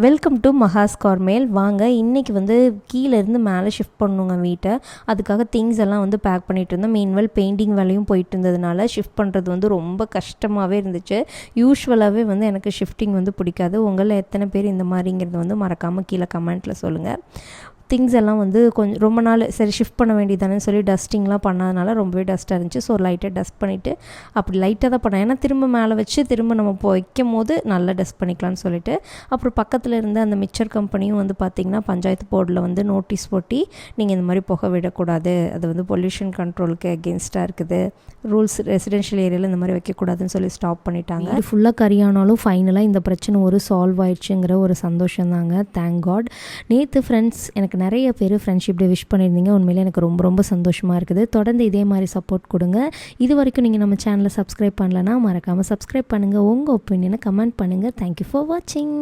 Welcome to Maha's Carmel. வாங்க இன்றைக்கி வந்து கீழேருந்து மேலே ஷிஃப்ட் பண்ணணுங்க வீட்டை. அதுக்காக திங்ஸ் எல்லாம் வந்து பேக் பண்ணிகிட்டு இருந்தோம். மீன்வெல் பெயிண்டிங் வேலையும் போயிட்டு இருந்ததுனால ஷிஃப்ட் பண்ணுறது வந்து ரொம்ப கஷ்டமாகவே இருந்துச்சு. யூஸ்வலாகவே வந்து எனக்கு ஷிஃப்டிங் வந்து பிடிக்காது. உங்களில் எத்தனை பேர் இந்த மாதிரிங்கிறது வந்து மறக்காமல் கீழே கமெண்ட்டில் சொல்லுங்கள். திங்ஸ் எல்லாம் வந்து கொஞ்சம் ரொம்ப நாள் சரி ஷிஃப்ட் பண்ண வேண்டியதானே சொல்லி டஸ்டிங்லாம் பண்ணாதனால ரொம்பவே டஸ்ட்டாக இருந்துச்சு. ஸோ லைட்டாக டஸ்ட் பண்ணிவிட்டு அப்படி லைட்டாக தான் பண்ணேன். ஏன்னா திரும்ப மேலே வச்சு திரும்ப நம்ம வைக்கும் போது நல்லா டஸ்ட் பண்ணிக்கலாம்னு சொல்லிட்டு அப்புறம் பக்கத்தில் இருந்து அந்த மிக்சர் கம்பெனியும் வந்து பார்த்திங்கன்னா பஞ்சாயத்து போர்டில் வந்து நோட்டீஸ் போட்டி நீங்கள் இந்த மாதிரி புகை விடக்கூடாது, அது வந்து பொல்யூஷன் கண்ட்ரோலுக்கு அகெயின்ஸ்டாக இருக்குது, ரூல்ஸ் ரெசிடென்ஷியல் ஏரியாவில் இந்த மாதிரி வைக்கக்கூடாதுன்னு சொல்லி ஸ்டாப் பண்ணிட்டாங்க. இது ஃபுல்லாக கரியானாலும் ஃபைனலாக இந்த பிரச்சனை ஒரு சால்வ் ஆயிடுச்சுங்கிற ஒரு சந்தோஷம் தாங்க. Thank God. நேற்று ஃப்ரெண்ட்ஸ் எனக்கு நிறைய பேர் ஃப்ரெண்ட்ஷிப் டே விஷ் பண்ணியிருந்தீங்க. உண்மையிலே எனக்கு ரொம்ப ரொம்ப சந்தோஷமாக இருக்குது. தொடர்ந்து இதே மாதிரி சப்போர்ட் கொடுங்க. இது வரைக்கும் நீங்கள் நம்ம சேனலை சப்ஸ்கிரைப் பண்ணலன்னா மறக்காமல் சப்ஸ்கிரைப் பண்ணுங்கள். உங்கள் ஒப்பீனியனை கமெண்ட் பண்ணுங்கள். தேங்க்யூ ஃபார் வாட்சிங்.